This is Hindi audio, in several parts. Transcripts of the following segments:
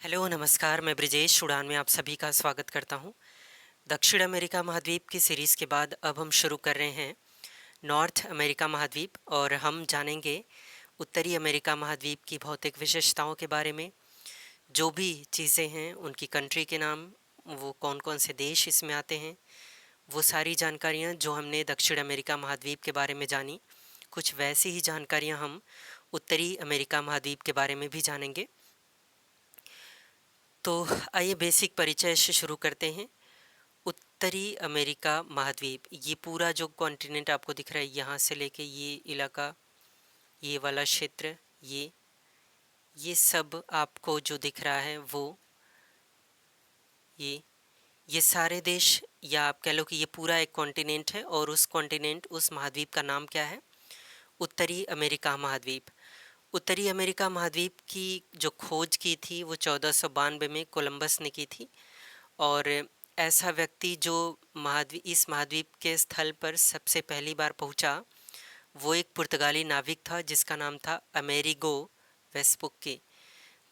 हेलो नमस्कार, मैं ब्रिजेश उड़ान में आप सभी का स्वागत करता हूँ। दक्षिण अमेरिका महाद्वीप की सीरीज़ के बाद अब हम शुरू कर रहे हैं नॉर्थ अमेरिका महाद्वीप और हम जानेंगे उत्तरी अमेरिका महाद्वीप की भौतिक विशेषताओं के बारे में। जो भी चीज़ें हैं उनकी कंट्री के नाम, वो कौन कौन से देश इसमें आते हैं, वो सारी जानकारियाँ जो हमने दक्षिण अमेरिका महाद्वीप के बारे में जानी, कुछ वैसी ही जानकारियाँ हम उत्तरी अमेरिका महाद्वीप के बारे में भी जानेंगे। तो आइए बेसिक परिचय से शुरू करते हैं। उत्तरी अमेरिका महाद्वीप, ये पूरा जो कॉन्टिनेंट आपको दिख रहा है, यहाँ से लेके ये इलाका, ये वाला क्षेत्र, ये सब आपको जो दिख रहा है वो ये सारे देश, या आप कह लो कि ये पूरा एक कॉन्टिनेंट है और उस महाद्वीप का नाम क्या है? उत्तरी अमेरिका महाद्वीप। उत्तरी अमेरिका महाद्वीप की जो खोज की थी वो 1492 में कोलंबस ने की थी। और ऐसा व्यक्ति जो इस महाद्वीप के स्थल पर सबसे पहली बार पहुंचा, वो एक पुर्तगाली नाविक था जिसका नाम था अमेरिगो वेस्पुक्की।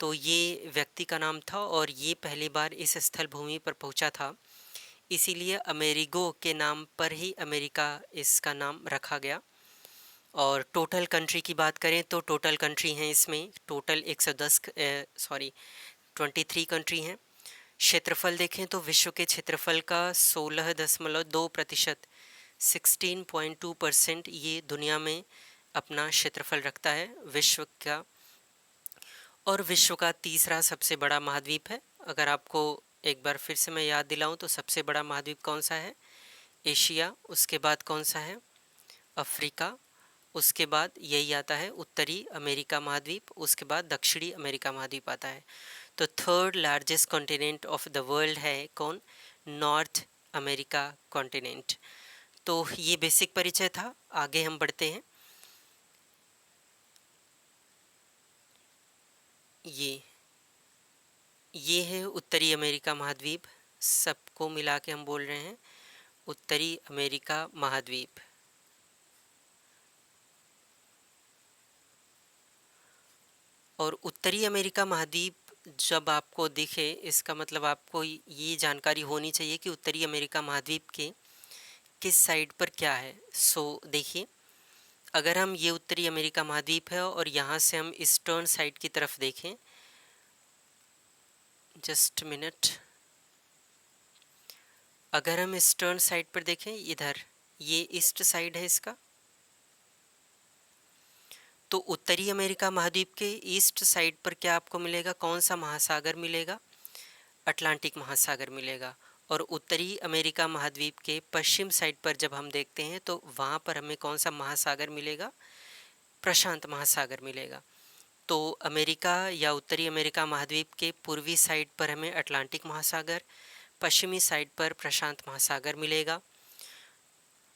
तो ये व्यक्ति का नाम था और ये पहली बार इस स्थल भूमि पर पहुंचा था, इसीलिए अमेरिगो के नाम पर ही अमेरिका इसका नाम रखा गया। और टोटल कंट्री की बात करें तो टोटल कंट्री हैं इसमें, टोटल 23 कंट्री हैं। क्षेत्रफल देखें तो विश्व के क्षेत्रफल का 16.2%, 16.2% ये दुनिया में अपना क्षेत्रफल रखता है विश्व का, और विश्व का तीसरा सबसे बड़ा महाद्वीप है। अगर आपको एक बार फिर से मैं याद दिलाऊं तो सबसे बड़ा महाद्वीप कौन सा है? एशिया। उसके बाद कौन सा है? अफ्रीका। उसके बाद यही आता है उत्तरी अमेरिका महाद्वीप। उसके बाद दक्षिणी अमेरिका महाद्वीप आता है। तो third largest continent of the world है कौन? North America continent. तो ये बेसिक परिचय था। आगे हम बढ़ते हैं। ये है उत्तरी अमेरिका महाद्वीप। सबको मिला के हम बोल रहे हैं उत्तरी अमेरिका महाद्वीप। और उत्तरी अमेरिका महाद्वीप जब आपको दिखे, इसका मतलब आपको ये जानकारी होनी चाहिए कि उत्तरी अमेरिका महाद्वीप के किस साइड पर क्या है। देखिए, अगर हम ये उत्तरी अमेरिका महाद्वीप है और यहाँ से हम ईस्टर्न साइड की तरफ देखें, जस्ट मिनट, अगर हम ईस्टर्न साइड पर देखें, इधर ये ईस्ट साइड है इसका, तो उत्तरी अमेरिका महाद्वीप के ईस्ट साइड पर क्या आपको मिलेगा? कौन सा महासागर मिलेगा? अटलांटिक महासागर मिलेगा। और उत्तरी अमेरिका महाद्वीप के पश्चिम साइड पर जब हम देखते हैं तो वहाँ पर हमें कौन सा महासागर मिलेगा? प्रशांत महासागर मिलेगा। तो अमेरिका या उत्तरी अमेरिका महाद्वीप के पूर्वी साइड पर हमें अटलांटिक महासागर, पश्चिमी साइड पर प्रशांत महासागर मिलेगा।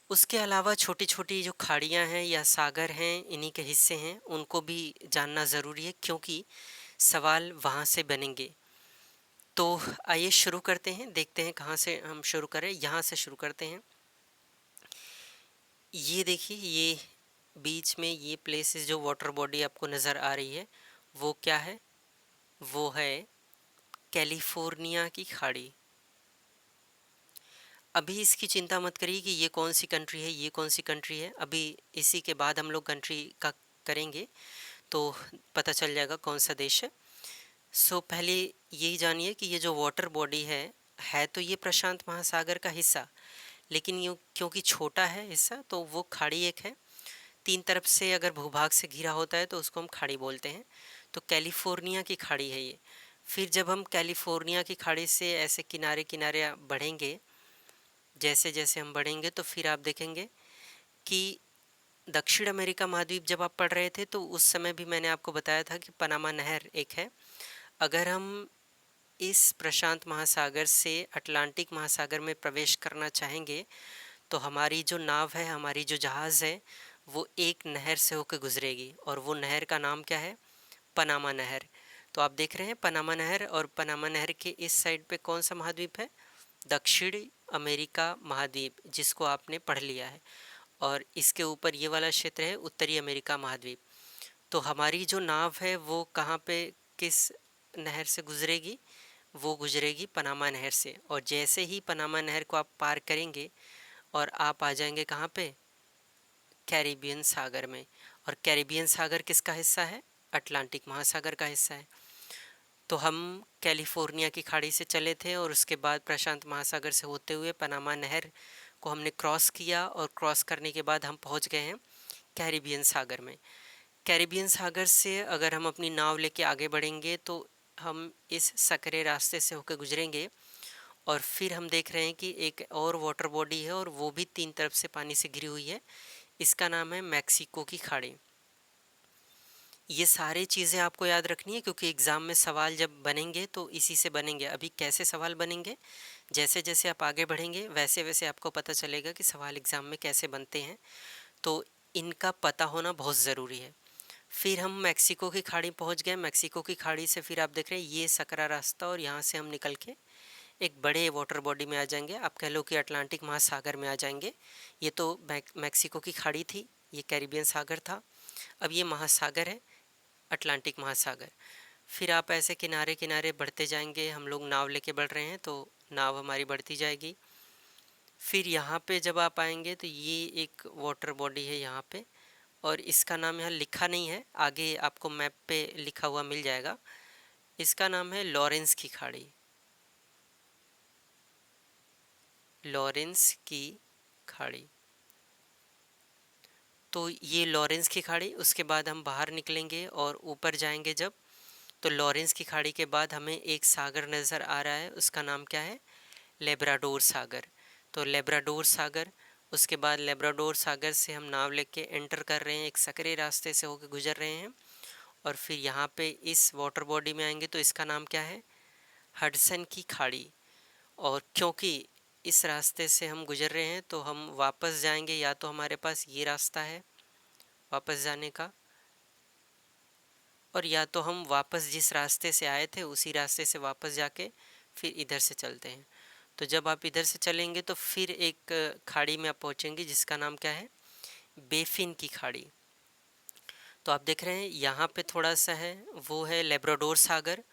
उसके अलावा छोटी छोटी जो खाड़ियाँ हैं या सागर हैं, इन्हीं के हिस्से हैं, उनको भी जानना ज़रूरी है क्योंकि सवाल वहाँ से बनेंगे। तो आइए शुरू करते हैं, देखते हैं कहाँ से हम शुरू करें। यहाँ से शुरू करते हैं। ये देखिए, ये बीच में ये प्लेसेस जो वाटर बॉडी आपको नज़र आ रही है वो क्या है? वो है कैलिफोर्निया की खाड़ी। अभी इसकी चिंता मत करिए कि ये कौन सी कंट्री है, ये कौन सी कंट्री है। अभी इसी के बाद हम लोग कंट्री का करेंगे तो पता चल जाएगा कौन सा देश है। पहले यही जानिए कि ये जो वाटर बॉडी है तो ये प्रशांत महासागर का हिस्सा, लेकिन यूँ क्योंकि छोटा है हिस्सा तो वो खाड़ी एक है। 3 तरफ से अगर भूभाग से घिरा होता है तो उसको हम खाड़ी बोलते हैं। तो कैलिफोर्निया की खाड़ी है ये। फिर जब हम कैलिफोर्निया की खाड़ी से ऐसे किनारे किनारे बढ़ेंगे, जैसे जैसे हम बढ़ेंगे तो फिर आप देखेंगे कि दक्षिण अमेरिका महाद्वीप जब आप पढ़ रहे थे तो उस समय भी मैंने आपको बताया था कि पनामा नहर एक है। अगर हम इस प्रशांत महासागर से अटलांटिक महासागर में प्रवेश करना चाहेंगे तो हमारी जो नाव है, हमारी जो जहाज़ है, वो एक नहर से होकर गुजरेगी और वो नहर का नाम क्या है? पनामा नहर। तो आप देख रहे हैं पनामा नहर, और पनामा नहर के इस साइड पे कौन सा महाद्वीप है? दक्षिणी अमेरिका महाद्वीप, जिसको आपने पढ़ लिया है। और इसके ऊपर ये वाला क्षेत्र है उत्तरी अमेरिका महाद्वीप। तो हमारी जो नाव है वो कहाँ पे, किस नहर से गुजरेगी, वो गुजरेगी पनामा नहर से। और जैसे ही पनामा नहर को आप पार करेंगे और आप आ जाएंगे कहाँ पे, कैरिबियन सागर में। और कैरिबियन सागर किसका हिस्सा है, अटलांटिक महासागर का हिस्सा है। तो हम कैलिफोर्निया की खाड़ी से चले थे और उसके बाद प्रशांत महासागर से होते हुए पनामा नहर को हमने क्रॉस किया, और क्रॉस करने के बाद हम पहुंच गए हैं कैरिबियन सागर में। कैरिबियन सागर से अगर हम अपनी नाव लेके आगे बढ़ेंगे तो हम इस सकरे रास्ते से होकर गुजरेंगे, और फिर हम देख रहे हैं कि एक और वाटर बॉडी है और वो भी 3 तरफ से पानी से घिरी हुई है। इसका नाम है मैक्सिको की खाड़ी। ये सारी चीज़ें आपको याद रखनी है, क्योंकि एग्ज़ाम में सवाल जब बनेंगे तो इसी से बनेंगे। अभी कैसे सवाल बनेंगे, जैसे जैसे आप आगे बढ़ेंगे वैसे वैसे आपको पता चलेगा कि सवाल एग्ज़ाम में कैसे बनते हैं। तो इनका पता होना बहुत ज़रूरी है। फिर हम मैक्सिको की खाड़ी पहुंच गए। मैक्सिको की खाड़ी से फिर आप देख रहे हैं ये सकरा रास्ता, और यहाँ से हम निकल के एक बड़े वाटर बॉडी में आ जाएंगे। आप कह लो कि अटलांटिक महासागर में आ जाएंगे। ये तो मैक्सिको की खाड़ी थी, ये कैरिबियन सागर था, अब ये महासागर है, अटलांटिक महासागर। फिर आप ऐसे किनारे किनारे बढ़ते जाएंगे। हम लोग नाव लेके बढ़ रहे हैं तो नाव हमारी बढ़ती जाएगी। फिर यहाँ पे जब आप आएंगे तो ये एक वाटर बॉडी है यहाँ पे, और इसका नाम यहाँ लिखा नहीं है, आगे आपको मैप पे लिखा हुआ मिल जाएगा। इसका नाम है लॉरेंस की खाड़ी, लॉरेंस की खाड़ी। तो ये लॉरेंस की खाड़ी, उसके बाद हम बाहर निकलेंगे और ऊपर जाएंगे जब, तो लॉरेंस की खाड़ी के बाद हमें एक सागर नज़र आ रहा है, उसका नाम क्या है, लेब्राडोर सागर। तो लेब्राडोर सागर, उसके बाद लेब्राडोर सागर से हम नाव लेके एंटर कर रहे हैं, एक सकरे रास्ते से होकर गुजर रहे हैं, और फिर यहाँ पे इस वाटर बॉडी में आएंगे तो इसका नाम क्या है, हडसन की खाड़ी। और क्योंकि इस रास्ते से हम गुजर रहे हैं तो हम वापस जाएंगे, या तो हमारे पास ये रास्ता है वापस जाने का, और या तो हम वापस जिस रास्ते से आए थे उसी रास्ते से वापस जाके फिर इधर से चलते हैं। तो जब आप इधर से चलेंगे तो फिर एक खाड़ी में आप पहुँचेंगे जिसका नाम क्या है, बेफिन की खाड़ी। तो आप देख रहे हैं यहाँ पे थोड़ा सा है, वो है लेब्राडोर सागर।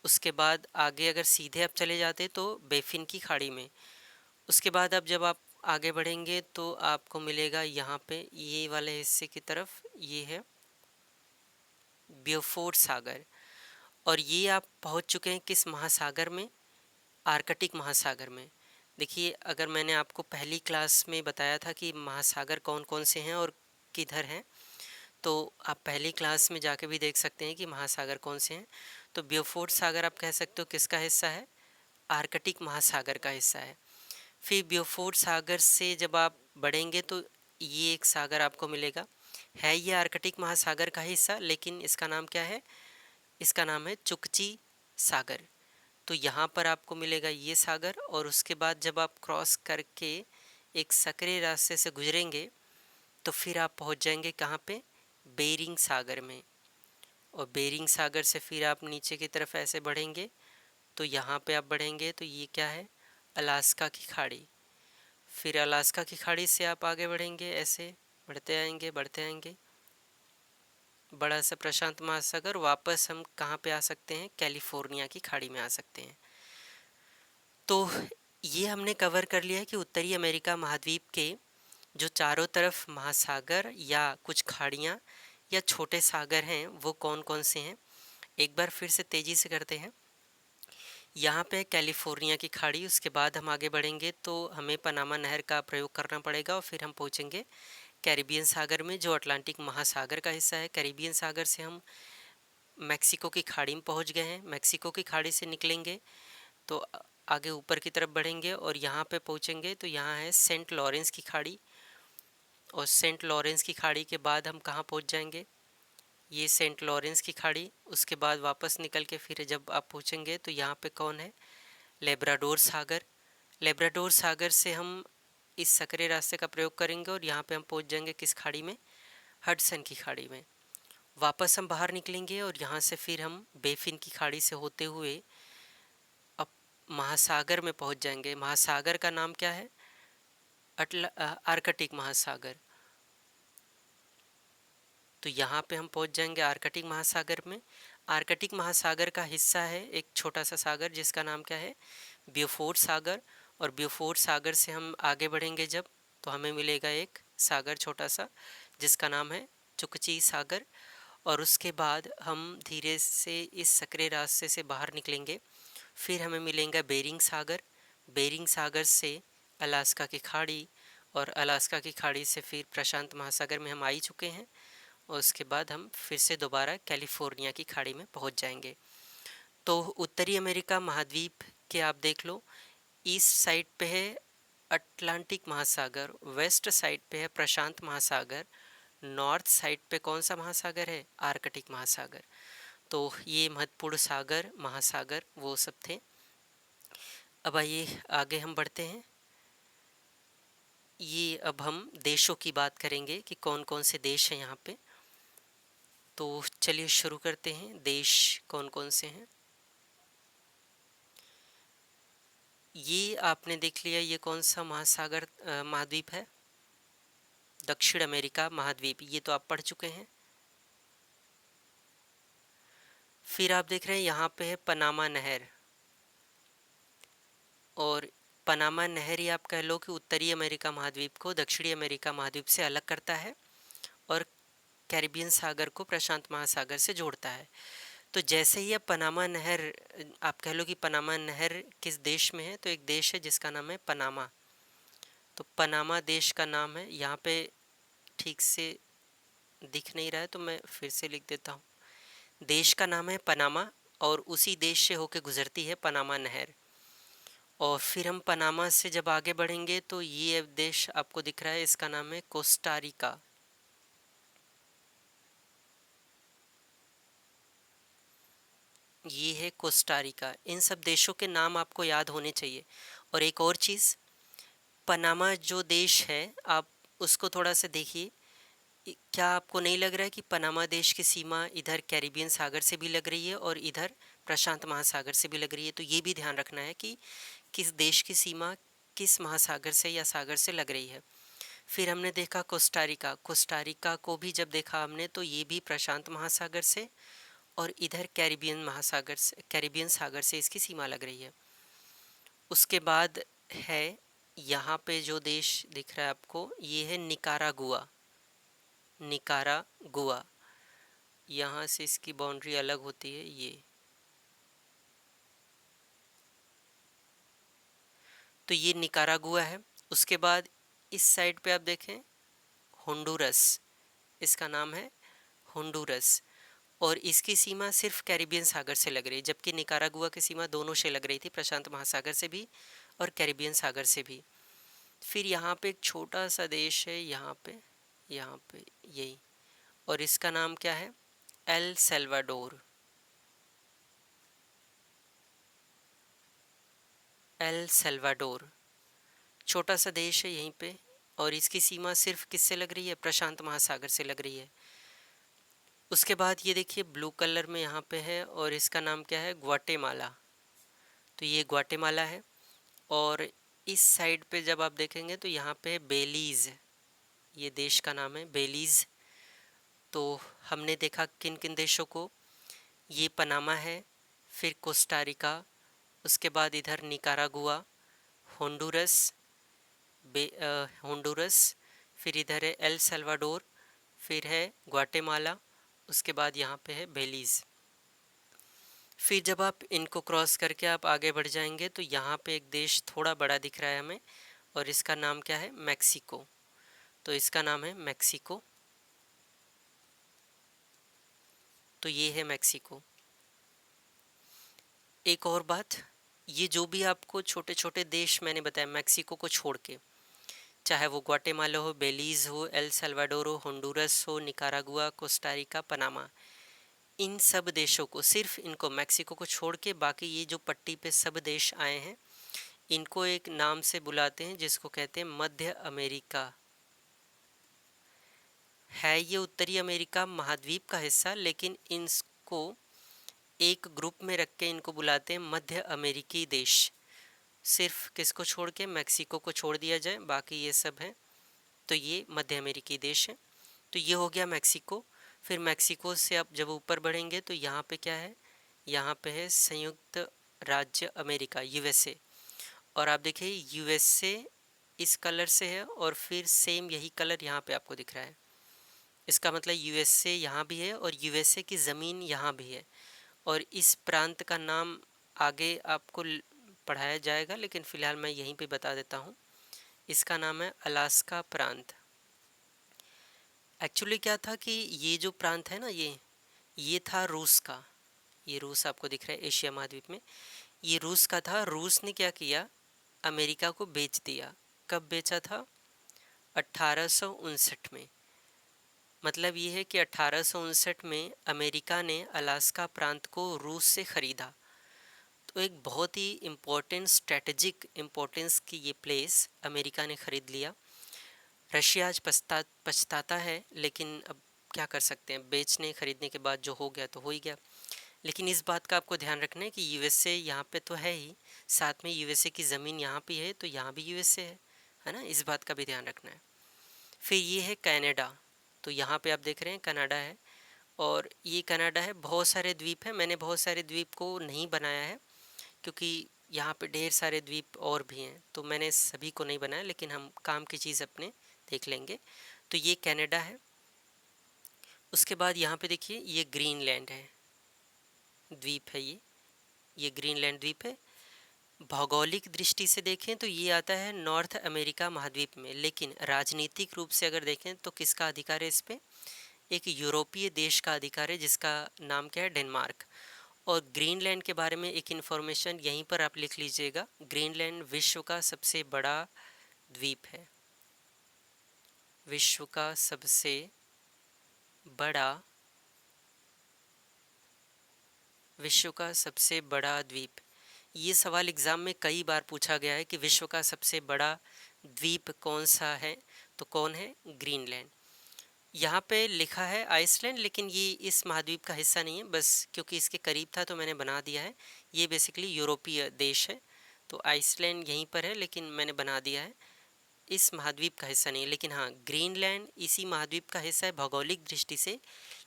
उसके बाद आगे अगर सीधे आप चले जाते तो बेफिन की खाड़ी में। उसके बाद अब जब आप आगे बढ़ेंगे तो आपको मिलेगा यहाँ पे ये वाले हिस्से की तरफ, ये है ब्योफोर्ट सागर। और ये आप पहुँच चुके हैं किस महासागर में, आर्कटिक महासागर में। देखिए, अगर मैंने आपको पहली क्लास में बताया था कि महासागर कौन कौन से हैं और किधर हैं, तो आप पहली क्लास में जाके भी देख सकते हैं कि महासागर कौन से हैं। तो ब्योफोर्ट सागर आप कह सकते हो किसका हिस्सा है, आर्कटिक महासागर का हिस्सा है। फिर ब्योफोर्ट सागर से जब आप बढ़ेंगे तो ये एक सागर आपको मिलेगा, है ये आर्कटिक महासागर का हिस्सा, लेकिन इसका नाम क्या है, इसका नाम है चुकची सागर। तो यहाँ पर आपको मिलेगा ये सागर, और उसके बाद जब आप क्रॉस करके एक सकरे रास्ते से गुजरेंगे तो फिर आप पहुँच जाएंगे कहाँ पे, बेरिंग सागर में। और बेरिंग सागर से फिर आप नीचे की तरफ ऐसे बढ़ेंगे तो यहाँ पे आप बढ़ेंगे तो ये क्या है, अलास्का की खाड़ी। फिर अलास्का की खाड़ी से आप आगे बढ़ेंगे, ऐसे बढ़ते आएंगे बड़ा सा प्रशांत महासागर। वापस हम कहाँ पे आ सकते हैं, कैलिफोर्निया की खाड़ी में आ सकते हैं। तो ये हमने कवर कर लिया है कि उत्तरी अमेरिका महाद्वीप के जो चारों तरफ महासागर या कुछ खाड़ियाँ या छोटे सागर हैं वो कौन कौन से हैं। एक बार फिर से तेज़ी से करते हैं। यहाँ पे कैलिफोर्निया की खाड़ी, उसके बाद हम आगे बढ़ेंगे तो हमें पनामा नहर का प्रयोग करना पड़ेगा और फिर हम पहुँचेंगे कैरिबियन सागर में जो अटलांटिक महासागर का हिस्सा है। कैरिबियन सागर से हम मैक्सिको की खाड़ी में पहुँच गए हैं। मैक्सिको की खाड़ी से निकलेंगे तो आगे ऊपर की तरफ बढ़ेंगे और यहाँ पे पहुँचेंगे तो यहाँ है सेंट लॉरेंस की खाड़ी। और सेंट लॉरेंस की खाड़ी के बाद हम कहाँ पहुँच जाएंगे, ये सेंट लॉरेंस की खाड़ी। उसके बाद वापस निकल के फिर जब आप पहुँचेंगे तो यहाँ पे कौन है, लेब्राडोर सागर। लेब्राडोर सागर से हम इस सकरे रास्ते का प्रयोग करेंगे और यहाँ पे हम पहुँच जाएंगे किस खाड़ी में, हडसन की खाड़ी में। वापस हम बाहर निकलेंगे और यहाँ से फिर हम बेफिन की खाड़ी से होते हुए अब महासागर में पहुँच जाएंगे। महासागर का नाम क्या है, आर्कटिक महासागर। तो यहाँ पे हम पहुँच जाएंगे आर्कटिक महासागर में। आर्कटिक महासागर का हिस्सा है एक छोटा सा सागर जिसका नाम क्या है, ब्यूफोर्ट सागर। और ब्यूफोर्ट सागर से हम आगे बढ़ेंगे जब, तो हमें मिलेगा एक सागर छोटा सा जिसका नाम है चुकची सागर। और उसके बाद हम धीरे से इस सकरे रास्ते से बाहर निकलेंगे, फिर हमें मिलेगा बेरिंग सागर। बेरिंग सागर से अलास्का की खाड़ी, और अलास्का की खाड़ी से फिर प्रशांत महासागर में हम आ ही चुके हैं। और उसके बाद हम फिर से दोबारा कैलिफोर्निया की खाड़ी में पहुंच जाएंगे। तो उत्तरी अमेरिका महाद्वीप के आप देख लो, ईस्ट साइड पे है अटलांटिक महासागर, वेस्ट साइड पे है प्रशांत महासागर, नॉर्थ साइड पे कौन सा महासागर है, आर्कटिक महासागर। तो ये महत्वपूर्ण सागर महासागर वो सब थे। अब आइए आगे हम बढ़ते हैं। ये अब हम देशों की बात करेंगे कि कौन कौन से देश हैं यहाँ पे। तो चलिए शुरू करते हैं, देश कौन कौन से हैं। ये आपने देख लिया, ये कौन सा महासागर महाद्वीप है, दक्षिण अमेरिका महाद्वीप, ये तो आप पढ़ चुके हैं। फिर आप देख रहे हैं यहाँ पे है पनामा नहर, और पनामा नहर ही आप कह लो कि उत्तरी अमेरिका महाद्वीप को दक्षिणी अमेरिका महाद्वीप से अलग करता है और कैरिबियन सागर को प्रशांत महासागर से जोड़ता है। तो जैसे ही अब पनामा नहर, आप कह लो कि पनामा नहर किस देश में है, तो एक देश है जिसका नाम है पनामा। तो पनामा देश का नाम है, यहाँ पे ठीक से दिख नहीं रहा है तो मैं फिर से लिख देता हूँ। देश का नाम है पनामा और उसी देश से होके गुजरती है पनामा नहर। और फिर हम पनामा से जब आगे बढ़ेंगे तो ये देश आपको दिख रहा है, इसका नाम है कोस्टा रिका। ये है कोस्टा रिका। इन सब देशों के नाम आपको याद होने चाहिए। और एक और चीज़, पनामा जो देश है आप उसको थोड़ा सा देखिए, क्या आपको नहीं लग रहा है कि पनामा देश की सीमा इधर कैरिबियन सागर से भी लग रही है और इधर प्रशांत महासागर से भी लग रही है। तो ये भी ध्यान रखना है कि किस देश की सीमा किस महासागर से या सागर से लग रही है। फिर हमने देखा कोस्टारिका। कोस्टारिका को भी जब देखा हमने तो ये भी प्रशांत महासागर से और इधर कैरिबियन महासागर से, कैरिबियन सागर से इसकी सीमा लग रही है। उसके बाद है यहाँ पे जो देश दिख रहा है आपको, ये है निकारागुआ। निकारागुआ, यहाँ से इसकी बाउंड्री अलग होती है ये। तो ये निकारागुआ है। उसके बाद इस साइड पे आप देखें होंडुरस, इसका नाम है होंडुरस, और इसकी सीमा सिर्फ कैरिबियन सागर से लग रही है, जबकि निकारागुआ की सीमा दोनों से लग रही थी, प्रशांत महासागर से भी और कैरिबियन सागर से भी। फिर यहाँ पे एक छोटा सा देश है, यहाँ पे यही, और इसका नाम क्या है, एल सेल्वाडोर। एल सेल्वाडोर छोटा सा देश है यहीं पे, और इसकी सीमा सिर्फ किससे लग रही है, प्रशांत महासागर से लग रही है। उसके बाद ये देखिए ब्लू कलर में यहाँ पे है, और इसका नाम क्या है, ग्वाटेमाला। तो ये ग्वाटेमाला है। और इस साइड पे जब आप देखेंगे तो यहाँ पे है बेलीज़, ये देश का नाम है बेलीज़। तो हमने देखा किन किन देशों को, ये पनामा है, फिर कोस्टा रिका, उसके बाद इधर निकारागुआ, होंडुरस, होंडुरस, फिर इधर है एल सल्वाडोर, फिर है ग्वाटेमाला, उसके बाद यहाँ पे है बेलीज़। फिर जब आप इनको क्रॉस करके आप आगे बढ़ जाएंगे तो यहाँ पे एक देश थोड़ा बड़ा दिख रहा है हमें, और इसका नाम क्या है, मैक्सिको। तो इसका नाम है मैक्सिको। तो ये है मैक्सिको। एक और बात, ये जो भी आपको छोटे छोटे देश मैंने बताया मैक्सिको को छोड़ के, चाहे वो ग्वाटेमाला हो, बेलीज़ हो, एल सल्वाडोर हो, होंडुरस हो, निकारागुआ, कोस्टा रिका, पनामा, इन सब देशों को, सिर्फ इनको मैक्सिको को छोड़ के बाकी ये जो पट्टी पे सब देश आए हैं, इनको एक नाम से बुलाते हैं जिसको कहते हैं मध्य अमेरिका। है ये उत्तरी अमेरिका महाद्वीप का हिस्सा, लेकिन इनको एक ग्रुप में रख के इनको बुलाते हैं मध्य अमेरिकी देश। सिर्फ किसको छोड़ के, मैक्सिको को छोड़ दिया जाए, बाकी ये सब है, तो ये मध्य अमेरिकी देश है। तो ये हो गया मैक्सिको। फिर मैक्सिको से आप जब ऊपर बढ़ेंगे तो यहाँ पे क्या है, यहाँ पे है संयुक्त राज्य अमेरिका, यूएसए। और आप देखिए यूएसए इस कलर से है और फिर सेम यही कलर यहाँ पे आपको दिख रहा है। इसका मतलब यूएसए यहाँ भी है और यूएसए की ज़मीन यहाँ भी है। और इस प्रांत का नाम आगे आपको पढ़ाया जाएगा, लेकिन फ़िलहाल मैं यहीं पे बता देता हूँ। इसका नाम है अलास्का प्रांत। एक्चुअली क्या था कि ये जो प्रांत है ना, ये था रूस का। ये रूस आपको दिख रहा है एशिया महाद्वीप में, ये रूस का था। रूस ने क्या किया, अमेरिका को बेच दिया। कब बेचा था? 1859 में। मतलब ये है कि 1859 में अमेरिका ने अलास्का प्रांत को रूस से ख़रीदा। तो एक बहुत ही इम्पोर्टेंट स्ट्रेटजिक इम्पोर्टेंस की ये प्लेस अमेरिका ने ख़रीद लिया। रशिया आज पछताता है, लेकिन अब क्या कर सकते हैं, बेचने खरीदने के बाद जो हो गया तो हो ही गया। लेकिन इस बात का आपको ध्यान रखना है कि यूएसए यहाँ पे तो है ही, साथ में यूएसए की ज़मीन यहाँ पे है, तो यहाँ भी यूएसए है ना, इस बात का भी ध्यान रखना है। फिर ये है कनाडा। तो यहाँ पे आप देख रहे हैं कनाडा है, और ये कनाडा है, बहुत सारे द्वीप हैं। मैंने बहुत सारे द्वीप को नहीं बनाया है क्योंकि यहाँ पे ढेर सारे द्वीप और भी हैं, तो मैंने सभी को नहीं बनाया, लेकिन हम काम की चीज़ अपने देख लेंगे। तो ये कनाडा है। उसके बाद यहाँ पे देखिए ये ग्रीनलैंड है, द्वीप है ये ग्रीनलैंड द्वीप है। भौगोलिक दृष्टि से देखें तो ये आता है नॉर्थ अमेरिका महाद्वीप में, लेकिन राजनीतिक रूप से अगर देखें तो किसका अधिकार है इस पे? एक यूरोपीय देश का अधिकार है, जिसका नाम क्या है? डेनमार्क। और ग्रीनलैंड के बारे में एक इन्फॉर्मेशन यहीं पर आप लिख लीजिएगा। ग्रीनलैंड विश्व का सबसे बड़ा द्वीप है, विश्व का सबसे बड़ा, विश्व का सबसे बड़ा द्वीप। ये सवाल एग्ज़ाम में कई बार पूछा गया है कि विश्व का सबसे बड़ा द्वीप कौन सा है, तो कौन है? ग्रीनलैंड। यहाँ पे लिखा है आइसलैंड, लेकिन ये इस महाद्वीप का हिस्सा नहीं है, बस क्योंकि इसके करीब था तो मैंने बना दिया है। ये बेसिकली यूरोपीय देश है, तो आइसलैंड यहीं पर है, लेकिन मैंने बना दिया है, इस महाद्वीप का हिस्सा नहीं है। लेकिन हाँ, ग्रीनलैंड इसी महाद्वीप का हिस्सा है भौगोलिक दृष्टि से,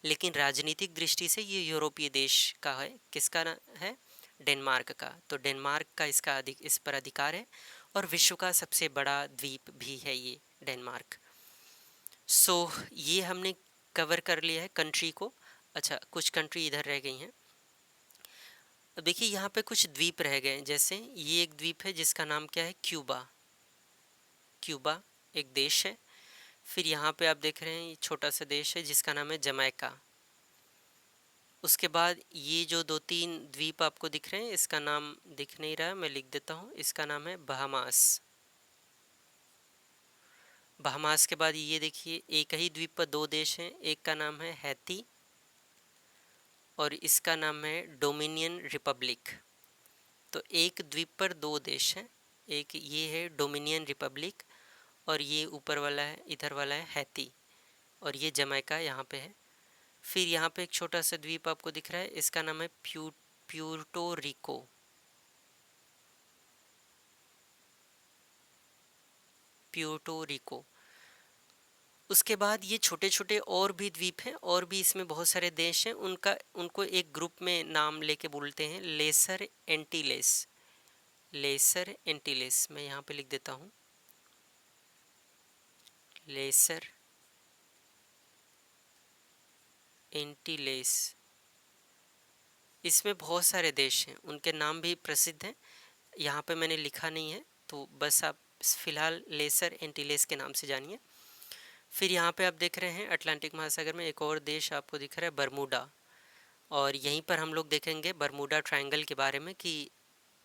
लेकिन राजनीतिक दृष्टि से ये यूरोपीय देश का है। किसका है? डेनमार्क का। तो डेनमार्क का इस पर अधिकार है, और विश्व का सबसे बड़ा द्वीप भी है ये डेनमार्क। सो ये हमने कवर कर लिया है कंट्री को। अच्छा, कुछ कंट्री इधर रह गई हैं। अब देखिए यहाँ पे कुछ द्वीप रह गए, जैसे ये एक द्वीप है जिसका नाम क्या है? क्यूबा। क्यूबा एक देश है। फिर यहाँ पे आप देख रहे हैं ये छोटा सा देश है जिसका नाम है जमैका। उसके बाद ये जो दो तीन द्वीप आपको दिख रहे हैं, इसका नाम दिख नहीं रहा है, मैं लिख देता हूँ। इसका नाम है बहामास। बहामास के बाद ये देखिए एक ही द्वीप पर दो देश हैं, एक का नाम है हैती और इसका नाम है डोमिनियन रिपब्लिक। तो एक द्वीप पर दो देश हैं, एक ये है डोमिनियन रिपब्लिक और ये ऊपर वाला है, इधर वाला है हैती, और ये जमैका यहाँ पे है। फिर यहाँ पे एक छोटा सा द्वीप आपको दिख रहा है, इसका नाम है प्यूर्टो रिको। Puerto Rico. उसके बाद ये छोटे छोटे और भी द्वीप हैं, और भी इसमें बहुत सारे देश हैं, उनको एक ग्रुप में नाम लेके बोलते हैं लेसर एंटीलेस। लेसर एंटीलेस मैं यहाँ पे लिख देता हूँ, लेसर एंटीलेस। इसमें बहुत सारे देश हैं, उनके नाम भी प्रसिद्ध हैं, यहाँ पे मैंने लिखा नहीं है, तो बस आप फ़िलहाल लेसर एंटीलेस के नाम से जानिए। फिर यहाँ पे आप देख रहे हैं अटलांटिक महासागर में एक और देश आपको दिख रहा है, बरमूडा। और यहीं पर हम लोग देखेंगे बरमूडा ट्रायंगल के बारे में कि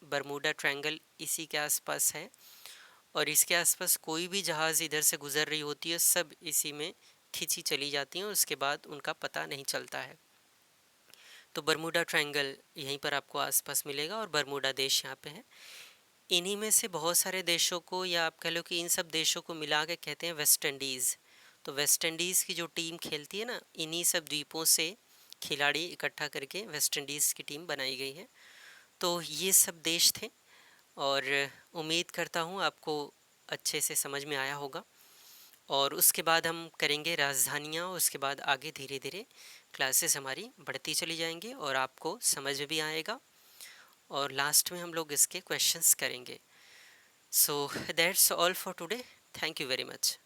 बरमूडा ट्रायंगल इसी के आसपास है, और इसके आसपास कोई भी जहाज़ इधर से गुज़र रही होती है, सब इसी में खिंची चली जाती हैं और उसके बाद उनका पता नहीं चलता है। तो बरमूडा ट्रायंगल यहीं पर आपको आसपास मिलेगा, और बरमूडा देश यहाँ पे है। इन्हीं में से बहुत सारे देशों को, या आप कह लो कि इन सब देशों को मिला के कहते हैं वेस्ट इंडीज़। तो वेस्ट इंडीज़ की जो टीम खेलती है ना, इन्हीं सब द्वीपों से खिलाड़ी इकट्ठा करके वेस्ट इंडीज़ की टीम बनाई गई है। तो ये सब देश थे, और उम्मीद करता हूँ आपको अच्छे से समझ में आया होगा। और उसके बाद हम करेंगे राजधानियाँ, उसके बाद आगे धीरे धीरे क्लासेस हमारी बढ़ती चली जाएंगी और आपको समझ भी आएगा, और लास्ट में हम लोग इसके क्वेश्चंस करेंगे. So that's all for today. Thank you very much.